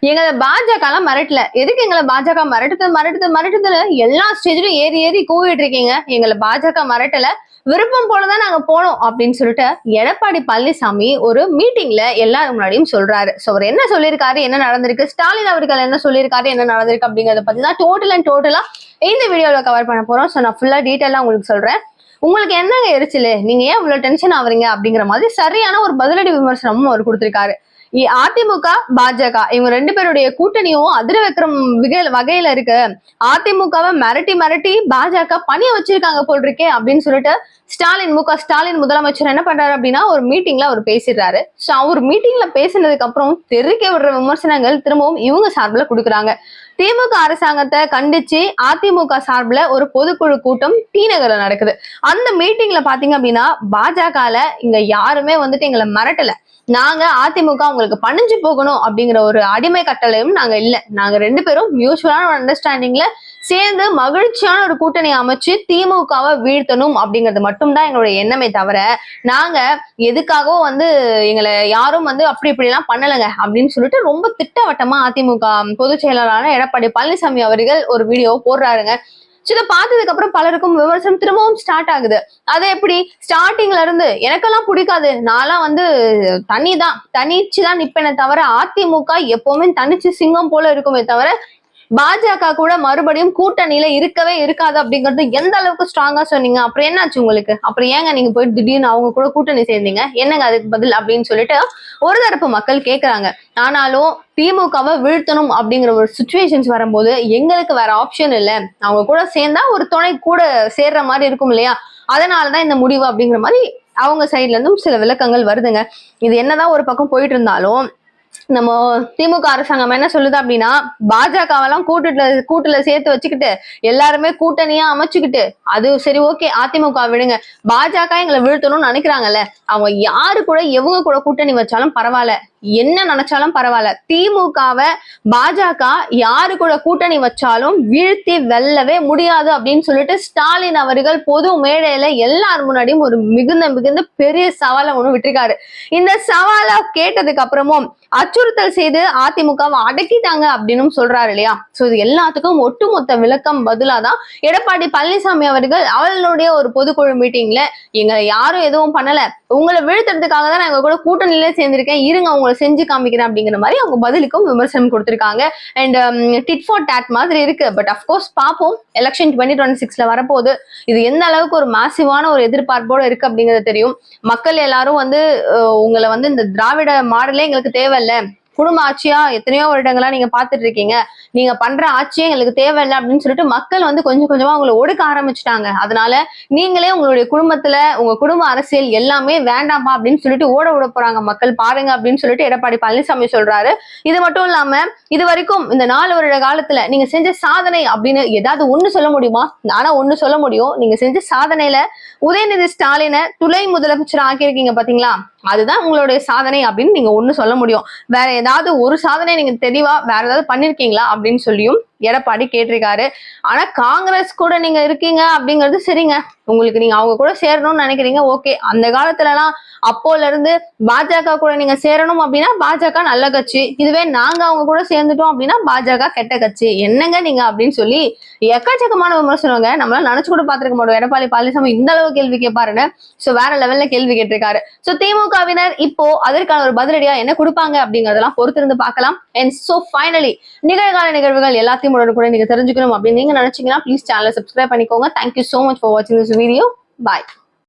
எங்களை பாஜக எல்லாம் மிரட்டல. எதுக்கு எங்களை பாஜக மிரட்டுதுன்னு எல்லா ஸ்டேஜ்லயும் ஏறி ஏறி கூவிட்டு இருக்கீங்க. எங்களை பாஜக மிரட்டல, விருப்பம் போலதான் நாங்க போனோம் அப்படின்னு சொல்லிட்டு எடப்பாடி பழனிசாமி ஒரு மீட்டிங்ல எல்லாரும் முன்னாடியும் சொல்றாரு. சோ அவர் என்ன சொல்லியிருக்காரு, என்ன நடந்திருக்கு, ஸ்டாலின் அவர்கள் என்ன சொல்லியிருக்காரு, என்ன நடந்திருக்கு அப்படிங்கறத பத்தி தான் டோட்டலா இந்த வீடியோல கவர் பண்ண போறோம். சோ நான் ஃபுல்லா டீட்டெயிலா உங்களுக்கு சொல்றேன். உங்களுக்கு என்னங்க எரிச்சல், நீங்க ஏன் இவ்வளவு டென்ஷன் ஆவறீங்க அப்படிங்கிற மாதிரி சரியான ஒரு பதிலடி விமர்சனமும் அவர் கொடுத்திருக்காரு. அதிமுக பாஜக இவங்க ரெண்டு பேருடைய கூட்டணியும் அதிர வைக்கிற வகையில இருக்கு. அதிமுகவை மிரட்டி பாஜக பணிய வச்சிருக்காங்க போல் இருக்கே அப்படின்னு சொல்லிட்டு ஸ்டாலின் முதலமைச்சர் என்ன பண்றாரு அப்படின்னா ஒரு மீட்டிங்ல அவர் பேசிடுறாரு. அவர் மீட்டிங்ல பேசினதுக்கு அப்புறம் தெருக்க விடுற விமர்சனங்கள் திரும்பவும் இவங்க சார்பில் கொடுக்குறாங்க. திமுக அரசாங்கத்தை கண்டிச்சு அதிமுக சார்பில் ஒரு பொதுக்குழு கூட்டம் டி நகர்ல நடக்குது. அந்த மீட்டிங்ல பாத்தீங்க அப்படின்னா பாஜகல இங்க யாருமே வந்துட்டு எங்களை மிரட்டல, நாங்க அதிமுக உங்களுக்கு பணிஞ்சு போகணும் அப்படிங்கிற ஒரு அடிமை கட்டளையும் நாங்க இல்ல. நாங்க ரெண்டு பேரும் மியூச்சுவலான ஒரு அண்டர்ஸ்டாண்டிங்ல சேர்ந்து மகிழ்ச்சியான ஒரு கூட்டணி அமைச்சு திமுகவை வீழ்த்தணும் அப்படிங்கிறது மட்டும்தான் எங்களுடைய எண்ணமே தவிர நாங்க எதுக்காகவும் எங்களை யாரும் அப்படி இப்படி எல்லாம் பண்ணலைங்க அப்படின்னு சொல்லிட்டு ரொம்ப திட்டவட்டமா அதிமுக பொதுச் செயலாளரான எடப்பாடி பழனிசாமி அவர்கள் ஒரு வீடியோ போடுறாருங்க. இதை பார்த்ததுக்கு அப்புறம் பலருக்கும் விமர்சனம் திரும்பவும் ஸ்டார்ட் ஆகுது. அது எப்படி ஸ்டார்டிங்ல இருந்து எனக்கெல்லாம் பிடிக்காது, நான்லாம் தனிச்சுதான் நிப்பேனே தவிர அதிமுக எப்பவுமே தனிச்சு சிங்கம் போல இருக்குமே தவிர பாஜக கூட மறுபடியும் கூட்டணியில இருக்கவே இருக்காது அப்படிங்கிறது எந்த அளவுக்கு ஸ்ட்ராங்கா சொன்னீங்க, அப்புறம் என்னாச்சு உங்களுக்கு, அப்புறம் ஏங்க நீங்க போயிட்டு திடீர்னு அவங்க கூட கூட்டணி சேர்ந்தீங்க, என்னங்க அதுக்கு பதில் அப்படின்னு சொல்லிட்டு ஒரு தரப்பு மக்கள் கேட்கறாங்க. ஆனாலும் திமுகவை வீழ்த்தணும் அப்படிங்கிற ஒரு சுச்சுவேஷன்ஸ் வரும்போது எங்களுக்கு வேற ஆப்ஷன் இல்லை, அவங்க கூட சேர்ந்தா ஒரு துணை கூட சேர்ற மாதிரி இருக்கும் இல்லையா, அதனாலதான் இந்த முடிவு அப்படிங்கிற மாதிரி அவங்க சைட்ல இருந்தும் சில விளக்கங்கள் வருதுங்க. இது என்னதான் ஒரு பக்கம் போயிட்டு இருந்தாலும் நம்ம திமுக அரசாங்கம் என்ன சொல்லுது அப்படின்னா பாஜகவெல்லாம் கூட்டுல சேர்த்து வச்சுக்கிட்டு எல்லாருமே கூட்டணியா அமைச்சுக்கிட்டு அது சரி ஓகே அதிமுக விடுங்க, பாஜக எங்களை வீழ்த்தணும்னு நினைக்கிறாங்கல்ல, அவங்க யாரு கூட எவங்க கூட கூட்டணி வச்சாலும் பரவாயில்ல, என்ன நினைச்சாலும் பரவாயில்ல, திமுகவை பாஜக யாரு கூட கூட்டணி வச்சாலும் வீழ்த்தி வெல்லவே முடியாது அப்படின்னு சொல்லிட்டு ஸ்டாலின் அவர்கள் பொது மேடையில எல்லார் முன்னாடியும் ஒரு மிகுந்த பெரிய சவாலை ஒண்ணு விட்டுருக்காரு. இந்த சவாலை கேட்டதுக்கு அப்புறமும் அச்சுறுத்தல் செய்து அதிமுகவை அடக்கிட்டாங்க அப்படின்னு சொல்றாரு இல்லையா. சோ இது எல்லாத்துக்கும் ஒட்டுமொத்த விளக்கம் பதிலாதான் எடப்பாடி பழனிசாமி அவர்கள் அவர்களுடைய ஒரு பொதுக்குழு மீட்டிங்ல எங்களை யாரும் எதுவும் பண்ணல, உங்களை வீழ்த்துறதுக்காக தான் நான் எங்க கூட கூட்டணியிலே சேர்ந்திருக்கேன், இருங்க உங்களை செஞ்சு காமிக்கிறேன் அப்படிங்கிற மாதிரி அவங்க பதிலுக்கும் விமர்சனம் கொடுத்திருக்காங்க. அண்ட் டிட் ஃபார் டாட் மாதிரி இருக்கு. பட் அப்கோர்ஸ் பார்ப்போம், எலெக்ஷன் 2026ல வரப்போகுது, இது எந்த அளவுக்கு ஒரு மாசிவான ஒரு எதிர்பார்ப்போட இருக்கு அப்படிங்கிறது தெரியும். மக்கள் எல்லாரும் உங்களை இந்த திராவிட மாடலே எங்களுக்கு தேவையில்லை, குடும்ப ஆட்சியா எத்தனையோ வருடங்களா நீங்க பாத்துட்டு இருக்கீங்க, நீங்க பண்ற ஆட்சியே எங்களுக்கு தேவையில்லை அப்படின்னு சொல்லிட்டு மக்கள் கொஞ்சம் கொஞ்சமா உங்களை ஒடுக்க ஆரம்பிச்சுட்டாங்க. அதனால நீங்களே உங்களுடைய குடும்பத்துல உங்க குடும்ப அரசியல் எல்லாமே வேண்டாமா அப்படின்னு சொல்லிட்டு ஓட விட போறாங்க மக்கள் பாருங்க அப்படின்னு சொல்லிட்டு எடப்பாடி பழனிசாமி சொல்றாரு. இது மட்டும் இல்லாம இது வரைக்கும் இந்த 4 வருட காலத்துல நீங்க செஞ்ச சாதனை அப்படின்னு ஏதாவது ஒண்ணு சொல்ல முடியுமா? ஆனா ஒண்ணு சொல்ல முடியும், நீங்க செஞ்ச சாதனையில உதயநிதி ஸ்டாலினை துணை முதலமைச்சர் ஆக்கியிருக்கீங்க பாத்தீங்களா, அதுதான் உங்களுடைய சாதனை அப்படின்னு நீங்க ஒண்ணு சொல்ல முடியும். வேற ஏதாவது ஒரு சாதனை நீங்க தெளிவா வேற ஏதாவது பண்ணிருக்கீங்களா அப்படின்னு சொல்லியும் எடப்பாடி கேட்டிருக்காரு. ஆனா காங்கிரஸ் கூட நீங்க இருக்கீங்க அப்படிங்கிறது சரிங்க, உங்களுக்கு நீங்க அவங்க கூட சேரணும்னு நினைக்கிறீங்க, ஓகே. அந்த காலத்துல எல்லாம் அப்போல இருந்து பாஜக கூட நீங்க சேரணும் அப்படின்னா பாஜக நல்ல கட்சி, இதுவே நாங்க அவங்க கூட சேர்ந்துட்டோம் அப்படின்னா பாஜக கெட்ட கட்சி, என்னங்க நீங்க அப்படின்னு சொல்லி எக்கச்சக்கமான விமர்சனங்க. நம்மளால நினைச்சு கூட பாத்துருக்க மாட்டோம் எடப்பாடி பழனிசாமி இந்த அளவு கேள்வி கேட்பாருன்னு. சோ வேற லெவல்ல கேள்வி கேட்டிருக்காரு. சோ திமுகவினர் இப்போ அதற்கான ஒரு பதிலடியா என்ன கொடுப்பாங்க அப்படிங்கறதெல்லாம் பொறுத்திருந்து பார்க்கலாம். அண்ட் சோ ஃபைனலி நிகழ்கால நிகழ்வுகள் எல்லாத்தையும் கூட நீங்க தெரிஞ்சுக்கணும் அப்படின்னு நீங்க நினைச்சீங்கன்னா ப்ளீஸ் சேனலை சப்ஸ்கிரைப் பண்ணிக்கோங்க. தேங்க்யூ சோ மச் ஃபார் வாட்சிங் திஸ் வீடியோ. பாய்.